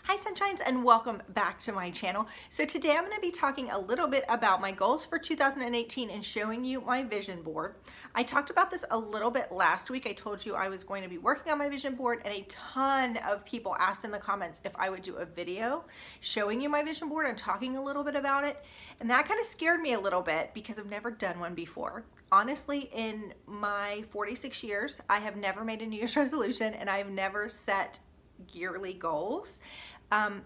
Hi Sunshines, and welcome back to my channel. So today I'm going to be talking a little bit about my goals for 2018 and showing you my vision board. I talked about this a little bit last week. I told you I was going to be working on my vision board, and a ton of people asked in the comments if I would do a video showing you my vision board and talking a little bit about it. And that kind of scared me a little bit because I've never done one before. Honestly, in my 46 years, I have never made a New Year's resolution, and I've never set yearly goals.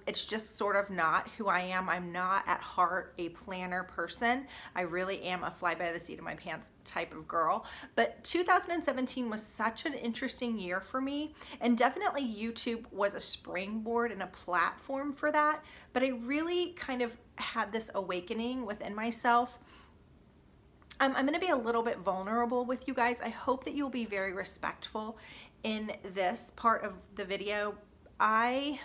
It's just sort of not who I am. I'm not at heart a planner person. I really am a fly by the seat of my pants type of girl. But 2017 was such an interesting year for me, and definitely YouTube was a springboard and a platform for that. But I really kind of had this awakening within myself. I'm going to be a little bit vulnerable with you guys. I hope that you'll be very respectful in this part of the video. I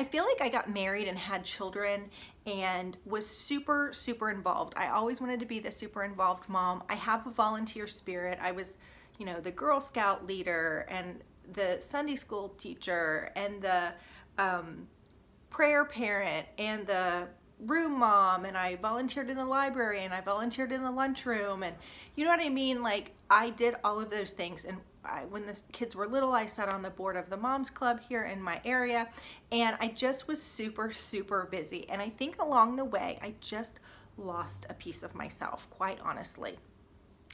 feel like I got married and had children and was super involved. I always wanted to be the super involved mom. I have a volunteer spirit. I was, you know, the Girl Scout leader and the Sunday school teacher and the prayer parent and the room mom, and I volunteered in the library and I volunteered in the lunchroom, and you know what I mean? Like, I did all of those things. And when the kids were little, I sat on the board of the Moms Club here in my area, and I just was super busy. And I think along the way, I just lost a piece of myself, quite honestly.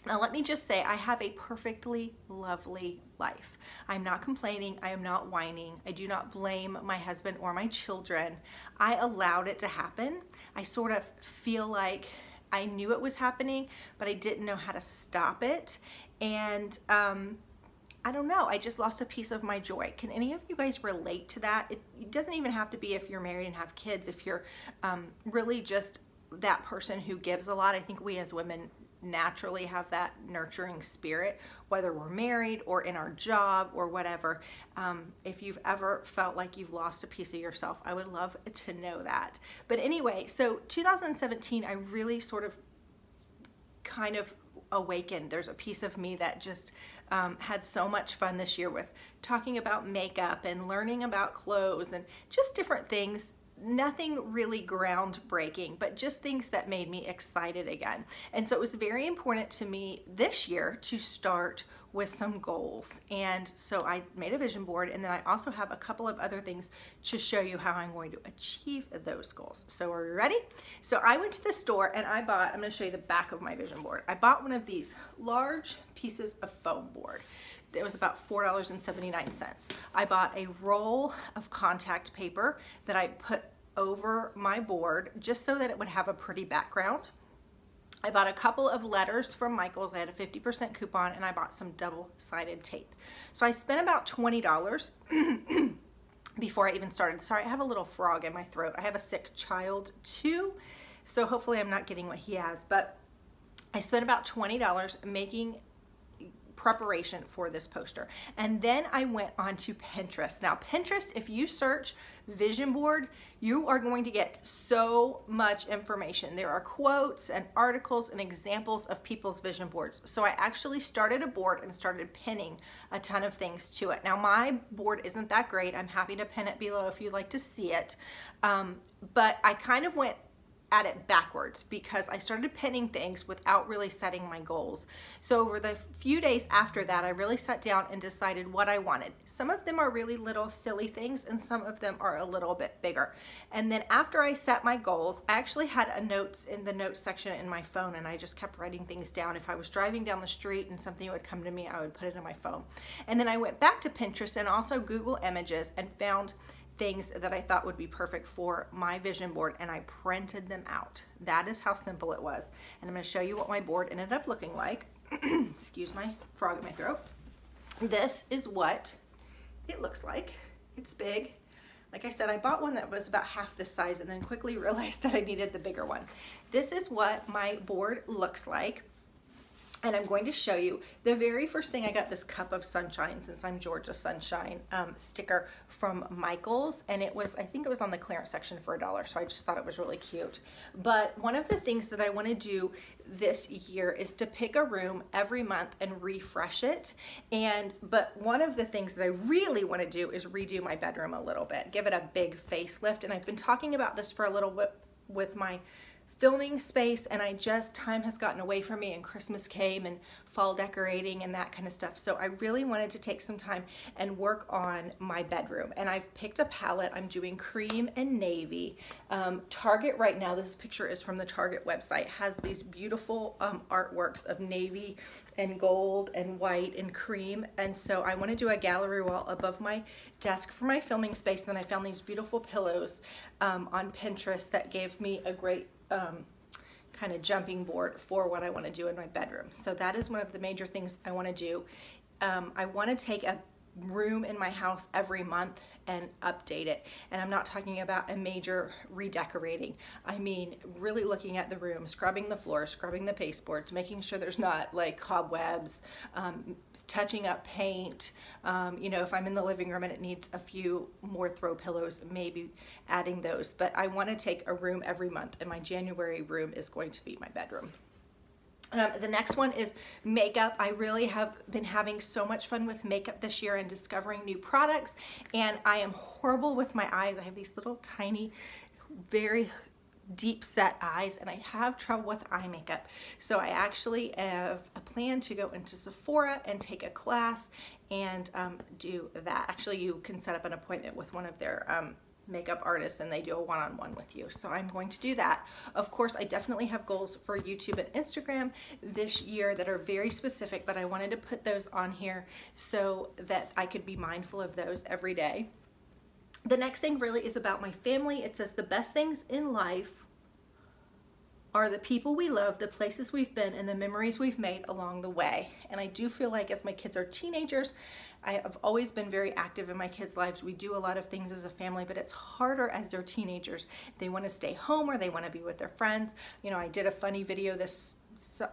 Now, let me just say, I have a perfectly lovely life. I'm not complaining. I am not whining. I do not blame my husband or my children. I allowed it to happen. I sort of feel like I knew it was happening, but I didn't know how to stop it. And I don't know, I just lost a piece of my joy. Can any of you guys relate to that? It doesn't even have to be if you're married and have kids. If you're really just that person who gives a lot, I think we as women naturally have that nurturing spirit, whether we're married or in our job or whatever. If you've ever felt like you've lost a piece of yourself, I would love to know that. But anyway, so 2017, I really sort of kind of awakened. There's a piece of me that just had so much fun this year with talking about makeup and learning about clothes and just different things. Nothing really groundbreaking, but just things that made me excited again. And so it was very important to me this year to start with some goals. And so I made a vision board, and then I also have a couple of other things to show you how I'm going to achieve those goals. So are you ready? So I went to the store and I bought, I'm going to show you the back of my vision board. I bought one of these large pieces of foam board. It was about $4.79. I bought a roll of contact paper that I put over my board just so that it would have a pretty background. I bought a couple of letters from Michael's. I had a 50% coupon, and I bought some double-sided tape. So I spent about $20 before I even started. Sorry, I have a little frog in my throat. I have a sick child too, so hopefully I'm not getting what he has. But I spent about $20 making preparation for this poster. And then I went on to Pinterest. Now Pinterest, if you search vision board, you are going to get so much information. There are quotes and articles and examples of people's vision boards. So I actually started a board and started pinning a ton of things to it. Now my board isn't that great. I'm happy to pin it below if you'd like to see it. But I kind of went at it backwards because I started pinning things without really setting my goals. So over the few days after that, I really sat down and decided what I wanted. Some of them are really little silly things, and some of them are a little bit bigger. And then after I set my goals, I actually had a notes in the notes section in my phone, and I just kept writing things down. If I was driving down the street and something would come to me, I would put it in my phone. And then I went back to Pinterest and also Google Images and found things that I thought would be perfect for my vision board, and I printed them out. That is how simple it was. And I'm going to show you what my board ended up looking like. Excuse my frog in my throat. This is what it looks like. It's big. Like I said, I bought one that was about half this size and then quickly realized that I needed the bigger one. This is what my board looks like. And I'm going to show you the very first thing. I got this Cup of Sunshine, since I'm Georgia Sunshine, sticker from Michael's, and it was, I think it was on the clearance section for $1, so I just thought it was really cute. But one of the things that I want to do this year is to pick a room every month and refresh it. But one of the things that I really want to do is redo my bedroom a little bit, give it a big facelift. And I've been talking about this for a little bit with my filming space, and time has gotten away from me, and Christmas came and fall decorating and that kind of stuff. So I really wanted to take some time and work on my bedroom, and I've picked a palette. I'm doing cream and navy. Target right now, this picture is from the Target website, has these beautiful artworks of navy and gold and white and cream. And so I want to do a gallery wall above my desk for my filming space. And then I found these beautiful pillows on Pinterest that gave me a great kind of jumping board for what I want to do in my bedroom. So that is one of the major things I want to do. I want to take a room in my house every month and update it. And I'm not talking about a major redecorating. I mean, really looking at the room, scrubbing the floors, scrubbing the baseboards, making sure there's not like cobwebs, touching up paint. You know, if I'm in the living room and it needs a few more throw pillows, maybe adding those. But I want to take a room every month, and my January room is going to be my bedroom. The next one is makeup. I really have been having so much fun with makeup this year and discovering new products, and I am horrible with my eyes. I have these little tiny, very deep set eyes, and I have trouble with eye makeup. So I actually have a plan to go into Sephora and take a class and do that. Actually, you can set up an appointment with one of their makeup artists, and they do a one-on-one with you. So I'm going to do that. Of course, I definitely have goals for YouTube and Instagram this year that are very specific, but I wanted to put those on here so that I could be mindful of those every day. The next thing really is about my family. It says the best things in life are the people we love, the places we've been, and the memories we've made along the way. And I do feel like as my kids are teenagers, I have always been very active in my kids' lives. We do a lot of things as a family, but it's harder as they're teenagers. They want to stay home or they want to be with their friends. You know, I did a funny video this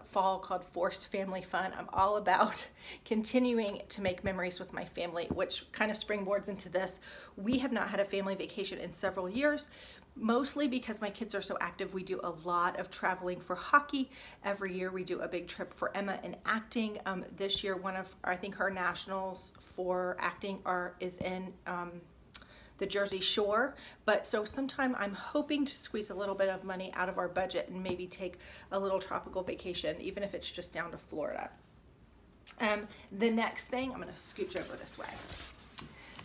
fall called Forced Family Fun. I'm all about continuing to make memories with my family, which kind of springboards into this. We have not had a family vacation in several years, mostly because my kids are so active. We do a lot of traveling for hockey. Every year we do a big trip for Emma in acting. This year, one of, I think her nationals for acting is in the Jersey Shore. But so sometime I'm hoping to squeeze a little bit of money out of our budget and maybe take a little tropical vacation, even if it's just down to Florida. The next thing, I'm gonna scooch over this way.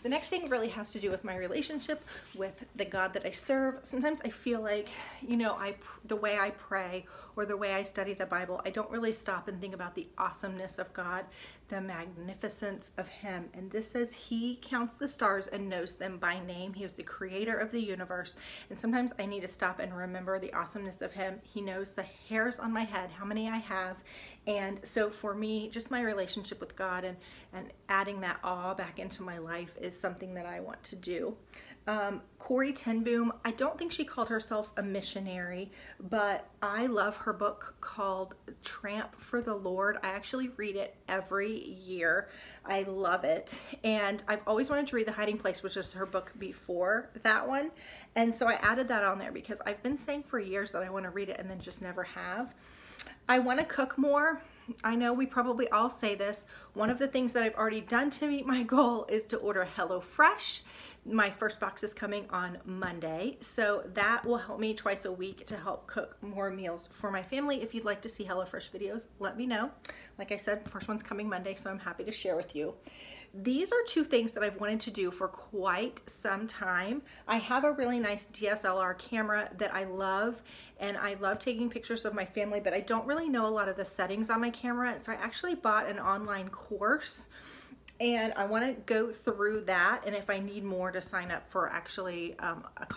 The next thing really has to do with my relationship with the God that I serve. Sometimes I feel like, you know, the way I pray or the way I study the Bible, I don't really stop and think about the awesomeness of God, the magnificence of Him. And this says He counts the stars and knows them by name. He is the creator of the universe. And sometimes I need to stop and remember the awesomeness of Him. He knows the hairs on my head, how many I have. And so for me, just my relationship with God and adding that awe back into my life is something that I want to do. Corrie ten Boom, I don't think she called herself a missionary, but I love her book called Tramp for the Lord. I actually read it every year. I love it. And I've always wanted to read The Hiding Place, which is her book before that one. And so I added that on there because I've been saying for years that I want to read it and then just never have. I want to cook more. I know we probably all say this. One of the things that I've already done to meet my goal is to order HelloFresh. My first box is coming on Monday, so that will help me twice a week to help cook more meals for my family. If you'd like to see HelloFresh videos, let me know. Like I said, first one's coming Monday, so I'm happy to share with you. These are two things that I've wanted to do for quite some time. I have a really nice DSLR camera that I love, and I love taking pictures of my family, but I don't really know a lot of the settings on my camera, so I actually bought an online course And I want to go through that, and if I need more to sign up for actually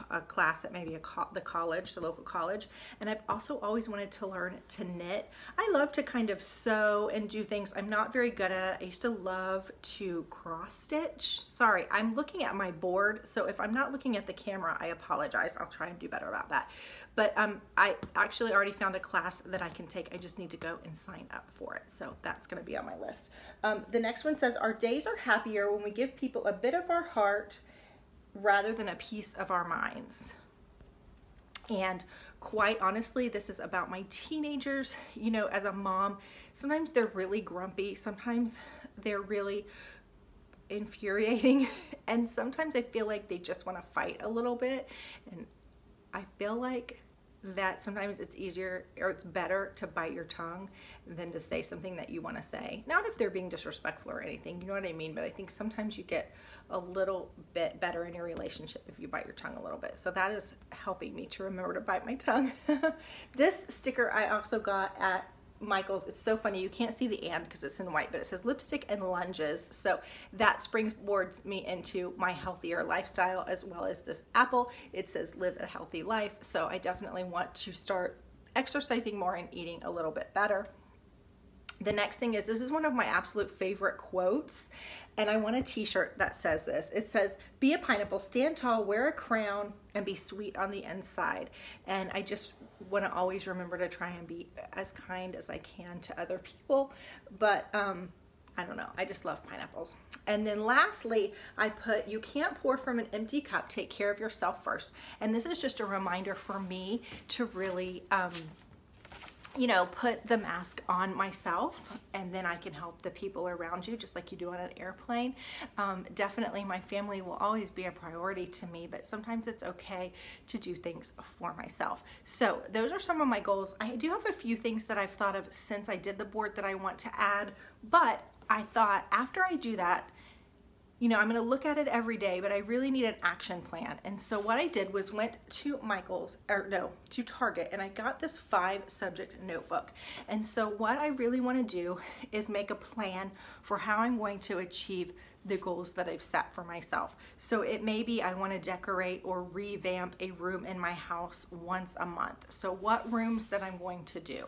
a class at maybe the college, the local college. And I've also always wanted to learn to knit. I love to kind of sew and do things I'm not very good at. I used to love to cross stitch. Sorry, I'm looking at my board, so if I'm not looking at the camera, I apologize. I'll try and do better about that. But I actually already found a class that I can take. I just need to go and sign up for it. So that's going to be on my list. The next one says, our days are happier when we give people a bit of our heart rather than a piece of our minds. And quite honestly, this is about my teenagers. You know, as a mom, sometimes they're really grumpy. Sometimes they're really infuriating. And sometimes I feel like they just want to fight a little bit. And I feel like that sometimes it's easier, or it's better to bite your tongue than to say something that you want to say. Not if they're being disrespectful or anything, you know what I mean? But I think sometimes you get a little bit better in your relationship if you bite your tongue a little bit. So that is helping me to remember to bite my tongue. This sticker I also got at Michael's. It's so funny, you can't see the and because it's in white, but it says lipstick and lunges. So that springboards me into my healthier lifestyle, as well as this apple. It says live a healthy life. So I definitely want to start exercising more and eating a little bit better. The next thing is, this is one of my absolute favorite quotes, and I want a t-shirt that says this. It says, be a pineapple, stand tall, wear a crown, and be sweet on the inside. And I just want to always remember to try and be as kind as I can to other people. But I don't know, I just love pineapples. And then lastly, I put, you can't pour from an empty cup, take care of yourself first. And this is just a reminder for me to really you know, put the mask on myself, and then I can help the people around you, just like you do on an airplane. Definitely my family will always be a priority to me, but sometimes it's okay to do things for myself. So those are some of my goals. I do have a few things that I've thought of since I did the board that I want to add, but I thought after I do that, you know, I'm going to look at it every day, but I really need an action plan. And so what I did was went to to Target, and I got this 5-subject notebook. And so what I really want to do is make a plan for how I'm going to achieve the goals that I've set for myself. So it may be I want to decorate or revamp a room in my house once a month. So what rooms that I'm going to do,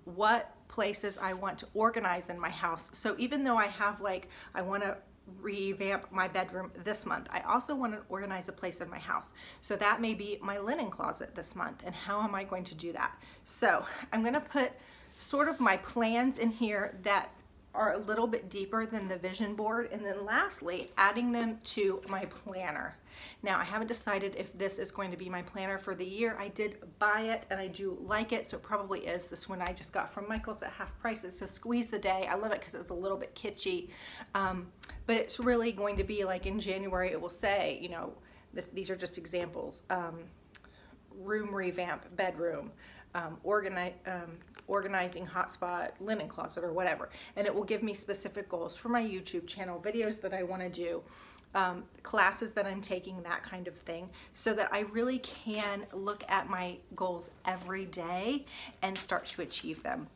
what places I want to organize in my house. So even though I have I want to revamp my bedroom this month, I also want to organize a place in my house. So that may be my linen closet this month, and how am I going to do that? So I'm going to put sort of my plans in here that are a little bit deeper than the vision board, and then lastly adding them to my planner. Now I haven't decided if this is going to be my planner for the year. I did buy it and I do like it, so it probably is. This one I just got from Michael's at half price. It says squeeze the day. I love it because it's a little bit kitschy, but it's really going to be like in January it will say, you know, these are just examples. Room revamp, bedroom, organizing hotspot, linen closet, or whatever. And it will give me specific goals for my YouTube channel, videos that I want to do, classes that I'm taking, that kind of thing, so that I really can look at my goals every day and start to achieve them.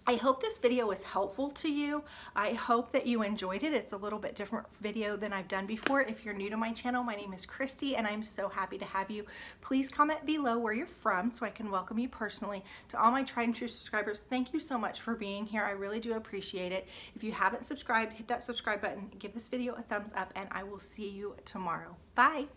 I hope this video was helpful to you. I hope that you enjoyed it. It's a little bit different video than I've done before. If you're new to my channel, my name is Christy, and I'm so happy to have you. Please comment below where you're from so I can welcome you personally. To all my tried and true subscribers, thank you so much for being here. I really do appreciate it. If you haven't subscribed, hit that subscribe button, give this video a thumbs up, and I will see you tomorrow. Bye.